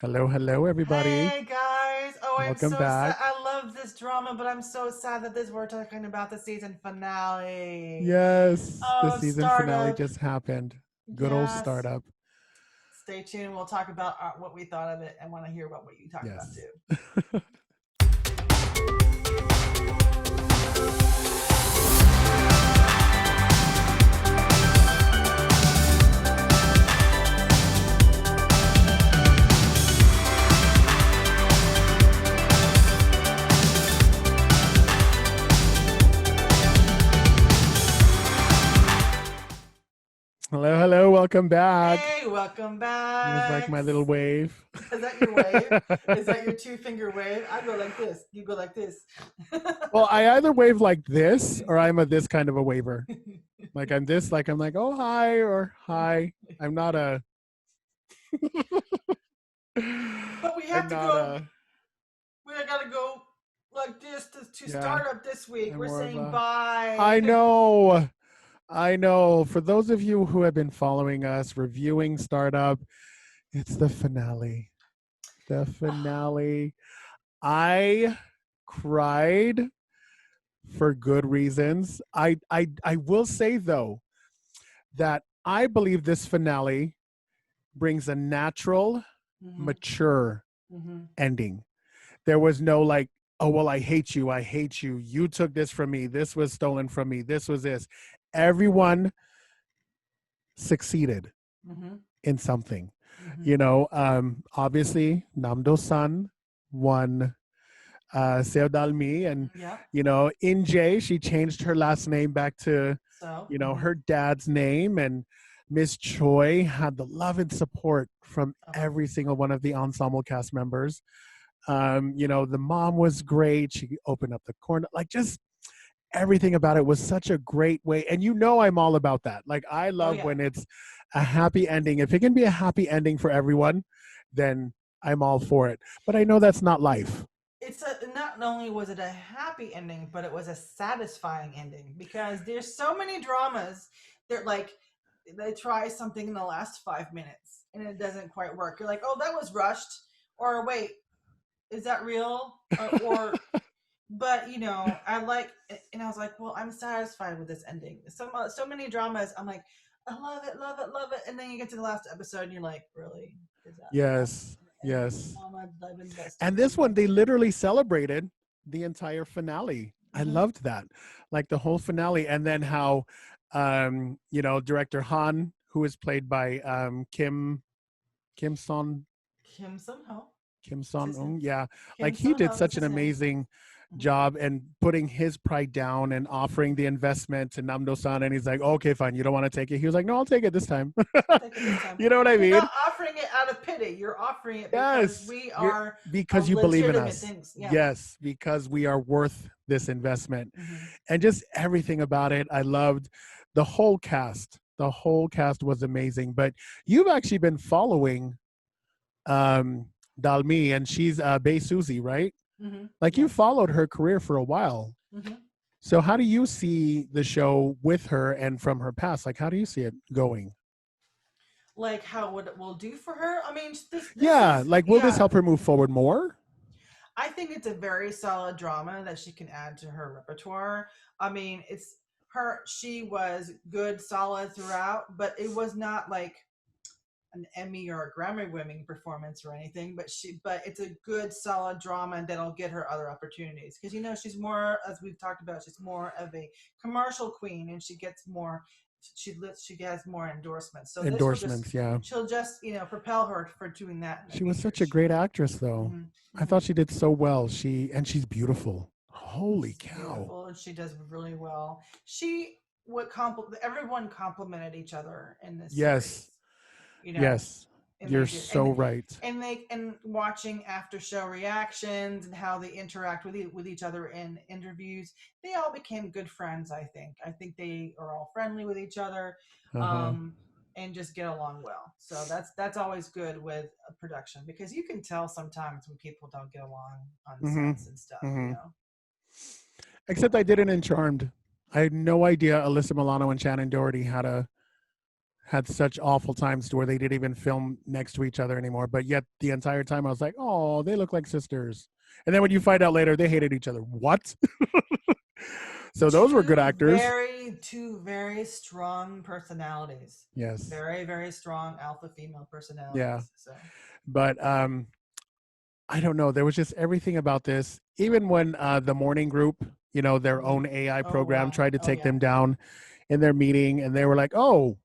Hello, hello, everybody. Hey guys! Oh, I'm Welcome so sad. back. I love this drama, but I'm so sad that we're talking about the season finale. Yes, the Oh, season finale startup. just happened. Good old Yes. startup. Stay tuned. We'll talk about what we thought of it. I want to hear about what you talk about Yes. too. Hello, hello, welcome back. Hey, welcome It was like back. my little wave. Is that your wave? Is that your two-finger wave? I go like this. You go like this. Well, I either wave like this or I'm a this kind of a waver. Like I'm this, like I'm like, oh, hi, or hi. I'm not a, But we I'm have to not go. a, We gotta go like this to yeah, start up this week. I'm We're more of saying a, I bye. know. I know. For those of you who have been following us, reviewing Startup, it's the finale. The finale. I cried for good reasons. I will say though that I believe this finale brings a natural, Mm-hmm. mature Mm-hmm. ending. There was no like, oh well, I hate you. I hate you. You took this from me. This was stolen from me. This was this. Everyone succeeded Mm-hmm. in something. Mm-hmm. Obviously Namdo-san won Seodalmi, and Yeah. in Jay, she changed her last name back to So. Mm-hmm. her dad's name, and Miss Choi had the love and support from Uh-huh. every single one of the ensemble cast members. The mom was great. She opened up the corner, like just everything about it was such a great way. And I'm all about that. Like I Oh love yeah. when it's a happy ending. If it can be a happy ending for everyone, then I'm all for it. But I know that's not life. It's a not only was it a happy ending, but it was a satisfying ending because there's so many dramas that like they try something in the last 5 minutes and it doesn't quite work. You're like, oh, that was rushed, or wait, is that real? Or but I like, and I was like, well, I'm satisfied with this ending. So many dramas, I'm like, I love it, love it, love it, and then you get to the last episode and you're like, really, is that Yes, every yes. drama that I've invested And this in? one, they literally celebrated the entire finale. I Mm-hmm. loved that, like the whole finale, and then how, director Han, who is played by Kim Son Kim Seon Ho, Kim that's Son his name. Ung, yeah, Kim like he Seon did Ho is such an his name. amazing Mm-hmm. job and putting his pride down and offering the investment to Namdo-san, and he's like, okay, fine, you don't want to take it. He was like, no, I'll take it this time. I'll take it this time. You know what I You're mean? not offering it out of pity. You're offering it because Yes, we you're are a because you believe in legitimate us. things. Yeah. Yes, because we are worth this investment, Mm-hmm. and just everything about it. I loved the whole cast. The whole cast was amazing. But you've actually been following um, Dalmi, and she's Bay Suzy, right? Mm-hmm. Like you Yes. followed her career for a while. Mm-hmm. So how do you see the show with her and from her past? Like how do you see it going? Like how what it will do for her. I mean, this Yeah, is like will this yeah. help her move forward more? I think it's a very solid drama that she can add to her repertoire. I mean, it's her. She was good, solid throughout, but it was not like an Emmy or a Grammy winning performance or anything, but it's a good solid drama that'll get her other opportunities because she's more, as we've talked about, she's more of a commercial queen and she gets more, she has more endorsements. So this will just Endorsements, yeah. she'll just propel her for doing that in the She was future. such a great actress though. Mm-hmm, I mm-hmm. thought she did so well. She's beautiful. Holy She's cow. beautiful and she does really well. Everyone complimented each other in this Yes. series, you know, Yes. and You're they did, so right. and watching after show reactions and how they interact with each other in interviews, they all became good friends. I think they are all friendly with each other, Uh-huh. um, and just get along well. So that's always good with a production because you can tell sometimes when people don't get along on Mm-hmm. sets and stuff. Mm-hmm. Except I didn't in Charmed. I had no idea Alyssa Milano and Shannon Doherty had such awful times to where they didn't even film next to each other anymore. But yet the entire time I was like, oh, they look like sisters. And then when you find out later, they hated each other. What? So those were good actors. Two very strong personalities. Yes. Very, very strong alpha female Yeah. personalities. So But I don't know. There was just everything about this. Even when the morning group, their own AI oh program wow. tried to Oh take yeah. them down in their meeting, and they were like, "Oh,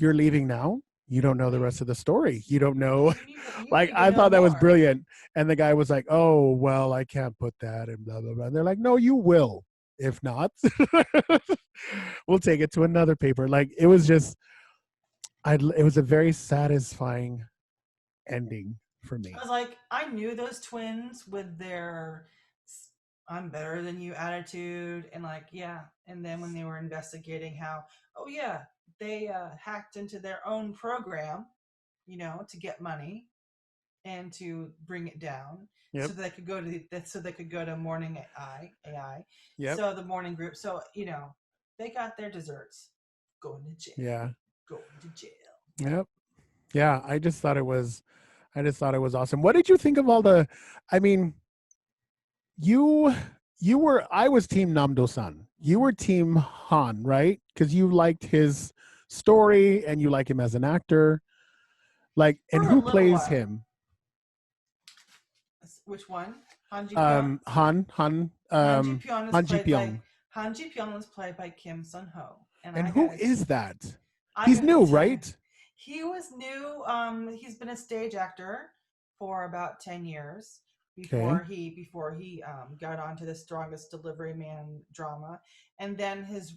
you're leaving now? You don't know the Right. rest of the story. You don't know." You Like, need to I know thought that was more. brilliant. And the guy was like, "Oh, well, I can't put that," and blah blah blah. And they're like, "No, you will. If not, we'll take it to another paper." Like, it was just, it was a very satisfying ending for I me. was like, I knew those twins with their "I'm better than you" attitude, and like, yeah. And then when they were investigating how, oh yeah, they hacked into their own program, to get money and to bring it down, Yep. so they could go to so they could go to morning AI, Yep. so the morning group, so they got their desserts, going to jail, Yeah. going to jail. Yep. Yeah. I just thought it was awesome. What did you think of all the? I mean, you I was team Namdo-san. You were team Han, right? Because you liked his story and you like him as an actor. Like, and For a who little plays while. him? Which one? Han Ji Pyong. Han Han Ji Pyong is Han Ji played by Pyong. Kim Sun Ho, and And who is that? I He's gotta new, tell you, right? he was new. He's been a stage actor for about 10 years Okay. before he got onto the Strongest Delivery Man drama, and then his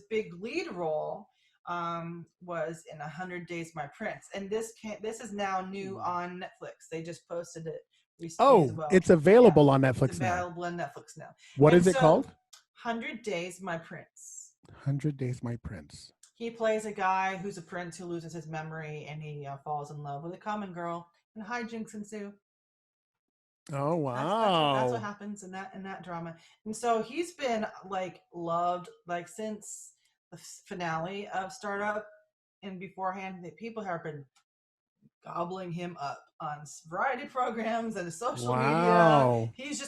big lead role was in 100 Days My Prince, and this is now new on Netflix. They just posted it recently as Oh, well. it's Yeah, available on it's Netflix now. available on Netflix now. What And is it so, called? 100 Days My Prince. 100 Days My Prince. He plays a guy who's a prince who loses his memory, and he falls in love with a common girl, and hijinks ensue. Oh, That's what wow. happens in that drama. And so he's been like loved like since the finale of Startup, and beforehand, the people have been gobbling him up on variety programs and social media. Wow. He's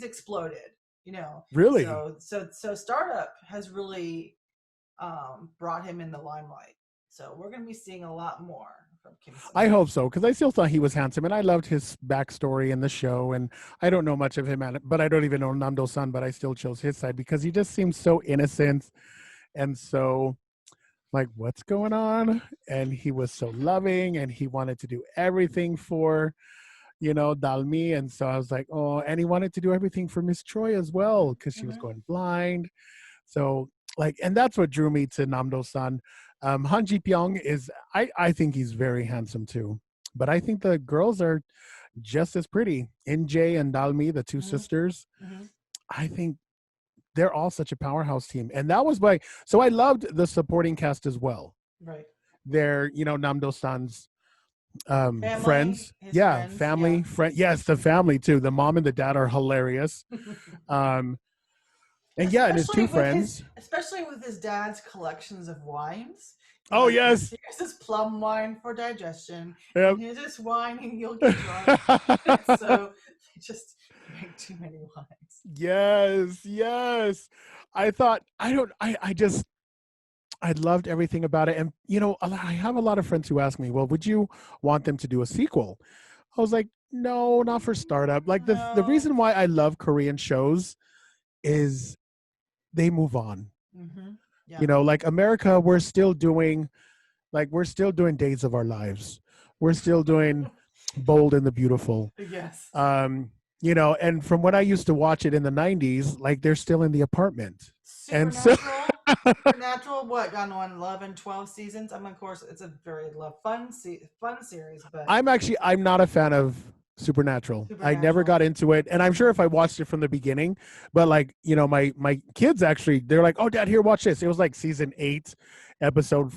exploded. Really? So Startup has really brought him in the limelight. So we're going to be seeing a lot more from Kim Sun I Ho. hope so, because I still thought he was handsome, and I loved his backstory in the show. And I don't know much of him, but I don't even know Namdo-san, but I still chose his side because he just seems so innocent and so like, what's going on? And he was so loving, and he wanted to do everything for, Dalmi. And so I was like, oh, and he wanted to do everything for Miss Troy as well because she was Mm-hmm. going blind. So, like, and that's what drew me to Namdo-san. Han Ji Pyong I think he's very handsome too. But I think the girls are just as pretty. NJ and Dalmi, the two Mm-hmm. sisters, Mm-hmm. I think they're all such a powerhouse team. And that was so I loved the supporting cast as well. Right. They're, Namdo-san's Family, friends. his Yeah, friends, yeah. family, friend. Yes, the family too. The mom and the dad are hilarious. Um, and yeah, and his two friends. Especially with his dad's collections of wines. Oh, Like, yes. here's this plum wine for digestion, Yep. and here's this wine and you'll get drunk. So they just drank too many wines. Yes, yes. I thought I loved everything about it. And I have a lot of friends who ask me, well, would you want them to do a sequel? I was like, no, not for Startup. Like, the No. reason why I love Korean shows is they move on. Mm-hmm. Yeah. Like America, we're still doing Days of Our Lives. We're still doing Bold and the Beautiful. Yes. And from when I used to watch it in the 90s, like, they're still in the apartment. And so Supernatural. Supernatural, what, gone on 11, 12 seasons? I mean, of course, it's a very fun series, but I'm not a fan of Supernatural. I never Supernatural. got into it. And I'm sure if I watched it from the beginning, but like, my kids actually, they're like, "Oh, Dad, here, watch this." It was like season 8, episode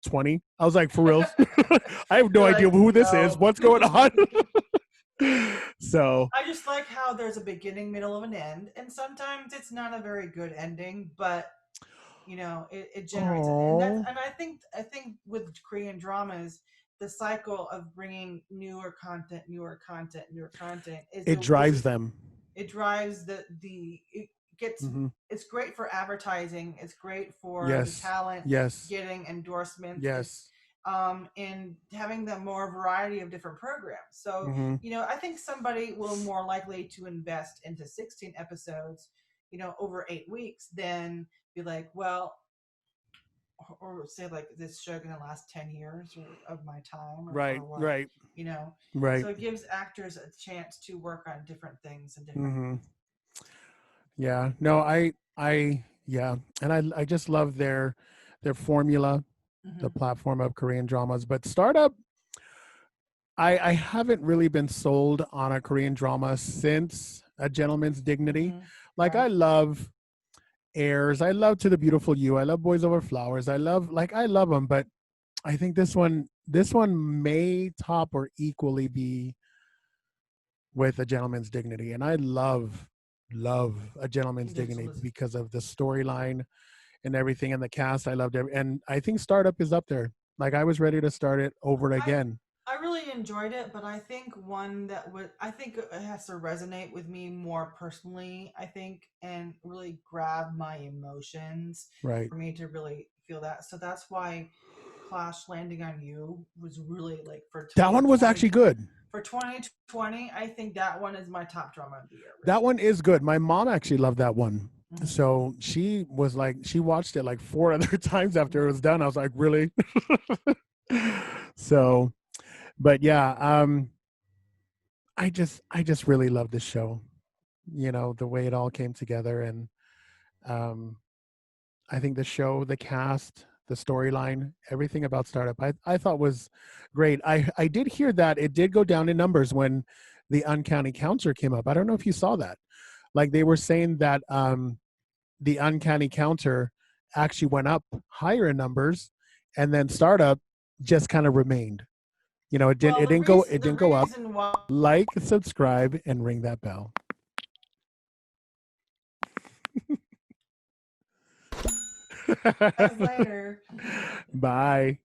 20. I was like, for reals? I have no You're idea like, who this is. no. What's going on? So I just like how there's a beginning, middle, of an end, and sometimes it's not a very good ending, but it generates, Oh, and I think with Korean dramas, the cycle of bringing newer content it drives them. it drives the it gets Hmm. it's great for advertising, it's great for the Yes, talent yes, getting endorsements, it's yes. in having the more variety of different programs. So Hmm. I think somebody will more likely to invest into 16 episodes over 8 weeks than be like, well, or say like this show going to last 10 years of my time Right, or what, right, you know right. so it gives actors a chance to work on different things and different. Hmm. Yeah. No, yeah, and I just love their formula, the Hmm. platform of Korean dramas. But Startup, I haven't really been sold on a Korean drama since A Gentleman's Dignity. Hmm. Like I Right. love Airs, I love To the Beautiful You, I love Boys Over Flowers, I love them, but I think this one may top or equally be with A Gentleman's Dignity, and I love A Gentleman's There's Dignity Liz- because of the storyline and everything and the cast. I loved it, and I think Startup is up there. Like I was ready to start it over I again. I really enjoyed it, but I think one that would I think it has to resonate with me more personally, I think, and really grab my emotions Right. for me to really feel that. So that's why Clash Landing on You was really like That one was actually good. for 2020, I think that one is my top drama of the year, That really. one is good. My mom actually loved that one. Hmm. So she was like, she watched it like four other times after it Hmm. was done. I was like, really? So, but yeah, I just really love this show. The way it all came together, and um, I think the show, the cast, the storyline, everything about Startup, I thought was great. I did hear that it did go down in numbers when the Uncanny Counter came up. I don't know if you saw that. Like they were saying that the Uncanny Counter actually went up higher in numbers, and then Startup just kind of remained. It didn't Well, it didn't go it the didn't go up. reason why. Like, subscribe, and ring that bell. Guys, later. Bye.